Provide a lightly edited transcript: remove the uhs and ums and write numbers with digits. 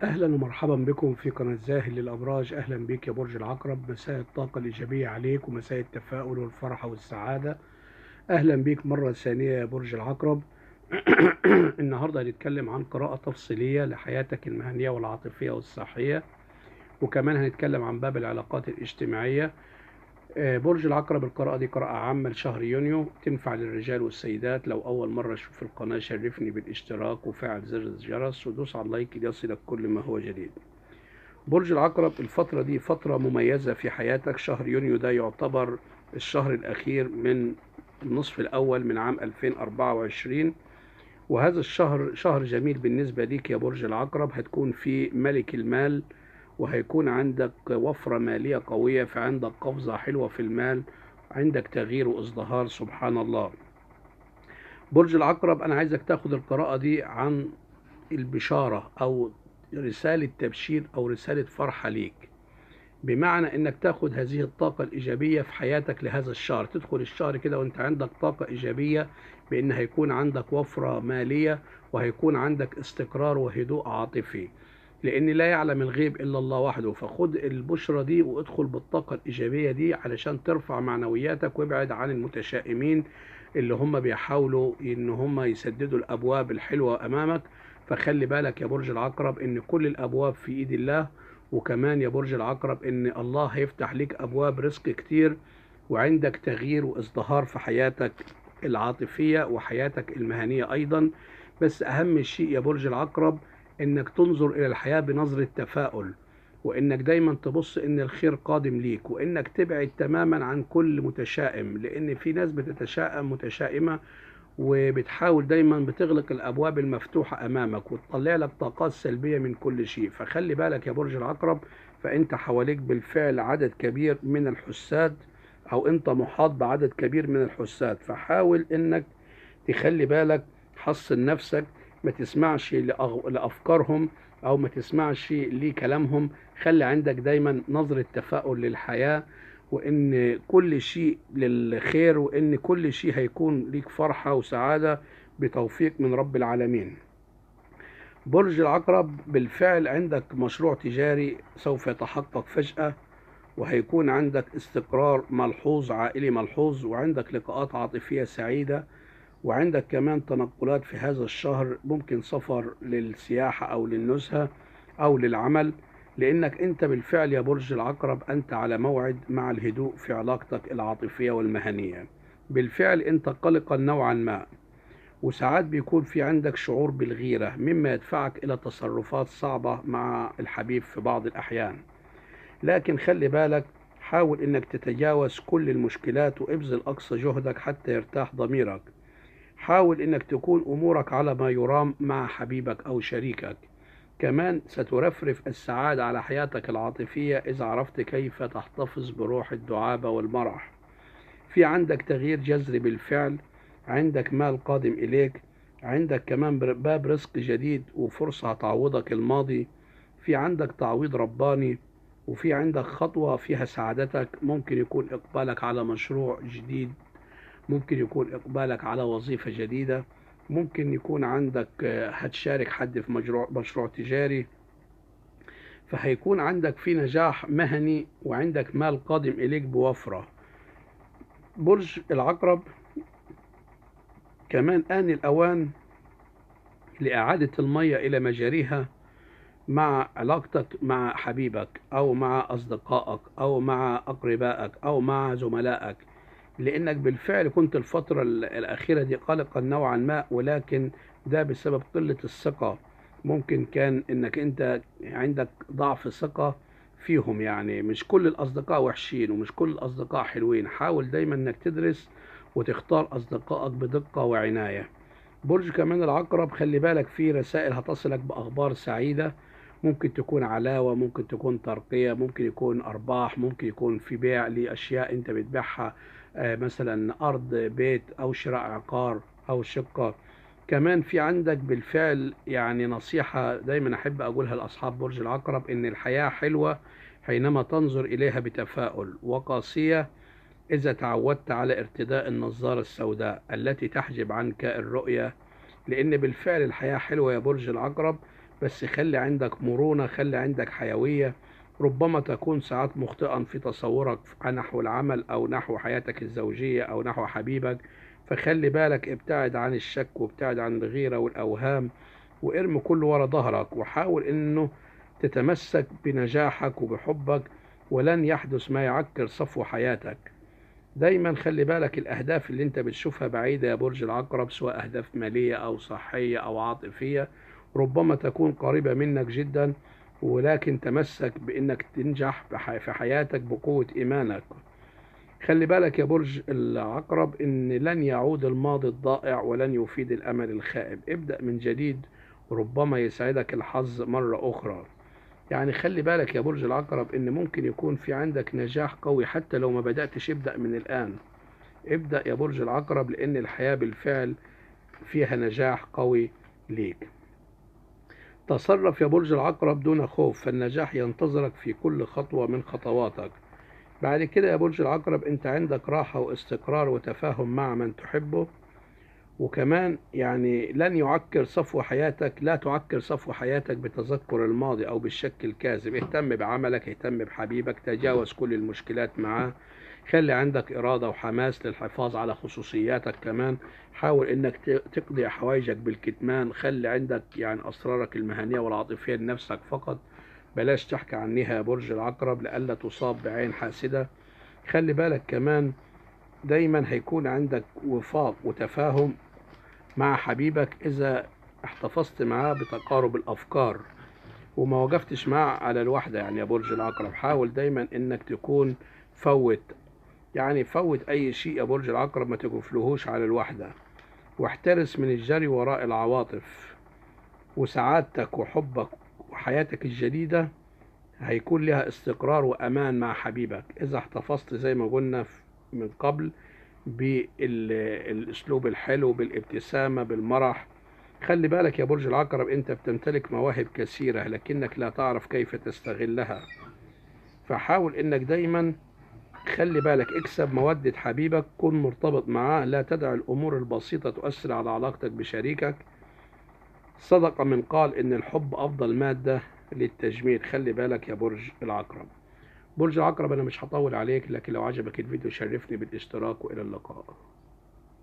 أهلا ومرحبا بكم في قناة زاهل للأبراج. أهلا بك يا برج العقرب، مساء الطاقة الإيجابية عليك ومساء التفاؤل والفرحة والسعادة. أهلا بك مرة ثانية يا برج العقرب. النهاردة هنتكلم عن قراءة تفصيلية لحياتك المهنية والعاطفية والصحية، وكمان هنتكلم عن باب العلاقات الاجتماعية. برج العقرب، القراءة دي قراءة عامة لشهر يونيو، تنفع للرجال والسيدات. لو أول مرة تشوف القناة شرفني بالاشتراك وفعل زر الجرس ودوس على اللايك ليصلك كل ما هو جديد. برج العقرب، الفترة دي فترة مميزة في حياتك. شهر يونيو ده يعتبر الشهر الأخير من النصف الأول من عام 2024، وهذا الشهر شهر جميل بالنسبة ليك يا برج العقرب. هتكون فيه ملك المال، وهيكون عندك وفرة مالية قوية، فعندك قفزة حلوة في المال، عندك تغيير وازدهار سبحان الله. برج العقرب، أنا عايزك تاخد القراءة دي عن البشارة أو رسالة تبشير أو رسالة فرحة ليك، بمعنى انك تاخد هذه الطاقة الايجابية في حياتك لهذا الشهر. تدخل الشهر كده وانت عندك طاقة ايجابية، بان هيكون عندك وفرة مالية، وهيكون عندك استقرار وهدوء عاطفي، لان لا يعلم الغيب الا الله وحده. فخد البشرة دي وادخل بالطاقة الايجابية دي علشان ترفع معنوياتك، وابعد عن المتشائمين اللي هم بيحاولوا ان هم يسددوا الابواب الحلوة امامك. فخلي بالك يا برج العقرب ان كل الابواب في ايد الله. وكمان يا برج العقرب ان الله هيفتح لك ابواب رزق كتير، وعندك تغيير وازدهار في حياتك العاطفية وحياتك المهنية ايضا. بس اهم شيء يا برج العقرب انك تنظر الى الحياة بنظرة تفاؤل، وانك دايما تبص ان الخير قادم ليك، وانك تبعد تماما عن كل متشائم، لان في ناس بتتشائم متشائمة وبتحاول دايما بتغلق الابواب المفتوحه امامك وتطلع لك طاقات سلبيه من كل شيء. فخلي بالك يا برج العقرب، فانت حواليك بالفعل عدد كبير من الحساد، او انت محاط بعدد كبير من الحساد. فحاول انك تخلي بالك، حصن نفسك، ما تسمعش لافكارهم او ما تسمعش لكلامهم. خلي عندك دايما نظرة تفاؤل للحياة، وان كل شيء للخير، وان كل شيء هيكون ليك فرحة وسعادة بتوفيق من رب العالمين. برج العقرب، بالفعل عندك مشروع تجاري سوف يتحقق فجأة، وهيكون عندك استقرار ملحوظ عائلي ملحوظ، وعندك لقاءات عاطفية سعيدة، وعندك كمان تنقلات في هذا الشهر، ممكن سفر للسياحة أو للنزهة أو للعمل، لأنك أنت بالفعل يا برج العقرب أنت على موعد مع الهدوء في علاقتك العاطفية والمهنية. بالفعل أنت قلقا نوعا ما، وساعات بيكون في عندك شعور بالغيرة، مما يدفعك إلى تصرفات صعبة مع الحبيب في بعض الأحيان. لكن خلي بالك، حاول أنك تتجاوز كل المشكلات وابذل أقصى جهدك حتى يرتاح ضميرك. حاول انك تكون امورك على ما يرام مع حبيبك او شريكك. كمان سترفرف السعادة على حياتك العاطفية إذا عرفت كيف تحتفظ بروح الدعابة والمرح. في عندك تغيير جذري بالفعل، عندك مال قادم إليك، عندك كمان باب رزق جديد وفرصة تعوضك الماضي، في عندك تعويض رباني، وفي عندك خطوة فيها سعادتك. ممكن يكون إقبالك على مشروع جديد، ممكن يكون إقبالك على وظيفة جديدة، ممكن يكون عندك هتشارك حد في مشروع تجاري. فهيكون عندك في نجاح مهني، وعندك مال قادم إليك بوفرة. برج العقرب، كمان آن الأوان لإعادة المية إلى مجاريها مع علاقتك مع حبيبك أو مع أصدقائك أو مع أقربائك أو مع زملائك، لأنك بالفعل كنت الفترة الأخيرة دي قلقا نوعا ما، ولكن ده بسبب قلة الثقة. ممكن كان إنك أنت عندك ضعف ثقة فيهم، يعني مش كل الأصدقاء وحشين ومش كل الأصدقاء حلوين. حاول دايما إنك تدرس وتختار أصدقائك بدقة وعناية. برج كمان العقرب، خلي بالك في رسائل هتصلك بأخبار سعيدة، ممكن تكون علاوة، ممكن تكون ترقية، ممكن يكون أرباح، ممكن يكون في بيع لأشياء أنت بتبيعها، مثلا أرض، بيت، أو شراء عقار أو شقة. كمان في عندك بالفعل يعني نصيحة دايما أحب أقولها لأصحاب برج العقرب، إن الحياة حلوة حينما تنظر إليها بتفاؤل، وقاسية إذا تعودت على ارتداء النظارة السوداء التي تحجب عنك الرؤية. لأن بالفعل الحياة حلوة يا برج العقرب، بس خلي عندك مرونة، خلي عندك حيوية. ربما تكون ساعات مخطئا في تصورك نحو العمل أو نحو حياتك الزوجية أو نحو حبيبك، فخلي بالك، ابتعد عن الشك وابتعد عن الغيرة والأوهام، وارمي كله ورا ظهرك، وحاول انه تتمسك بنجاحك وبحبك، ولن يحدث ما يعكر صفو حياتك. دايما خلي بالك الأهداف اللي انت بتشوفها بعيدة يا برج العقرب، سواء أهداف مالية أو صحية أو عاطفية، ربما تكون قريبة منك جدا، ولكن تمسك بأنك تنجح في حياتك بقوة إيمانك. خلي بالك يا برج العقرب إن لن يعود الماضي الضائع ولن يفيد الأمل الخائب. ابدأ من جديد، ربما يسعدك الحظ مرة أخرى. يعني خلي بالك يا برج العقرب إن ممكن يكون في عندك نجاح قوي حتى لو ما بدأتش. ابدأ من الآن، ابدأ يا برج العقرب، لأن الحياة بالفعل فيها نجاح قوي ليك. تصرف يا برج العقرب دون خوف، فالنجاح ينتظرك في كل خطوة من خطواتك. بعد كده يا برج العقرب انت عندك راحة واستقرار وتفاهم مع من تحبه، وكمان يعني لن يعكر صفو حياتك، لا تعكر صفو حياتك بتذكر الماضي أو بالشك الكاذب. اهتم بعملك، اهتم بحبيبك، تجاوز كل المشكلات معاه. خلي عندك إرادة وحماس للحفاظ على خصوصياتك. كمان حاول إنك تقضي حوائجك بالكتمان. خلي عندك يعني أسرارك المهنية والعاطفية لنفسك فقط، بلاش تحكي عنها يا برج العقرب لئلا تصاب بعين حاسدة. خلي بالك كمان دايما هيكون عندك وفاق وتفاهم مع حبيبك إذا احتفظت معاه بتقارب الأفكار وما وقفتش معاه على الوحدة. يعني يا برج العقرب حاول دايما إنك تكون فوت، يعني فوت أي شيء يا برج العقرب، ما تقفلهوش على الوحدة، واحترس من الجري وراء العواطف. وسعادتك وحبك وحياتك الجديدة هيكون لها استقرار وأمان مع حبيبك إذا احتفظت زي ما قلنا من قبل بالاسلوب الحلو، بالابتسامة، بالمرح. خلي بالك يا برج العقرب انت بتمتلك مواهب كثيرة لكنك لا تعرف كيف تستغلها، فحاول انك دايما خلي بالك اكسب مودة حبيبك، كن مرتبط معاه، لا تدع الامور البسيطة تؤثر على علاقتك بشريكك. صدق من قال ان الحب افضل مادة للتجميل. خلي بالك يا برج العقرب. برج العقرب انا مش هطول عليك، لكن لو عجبك الفيديو شرفني بالاشتراك، والى اللقاء.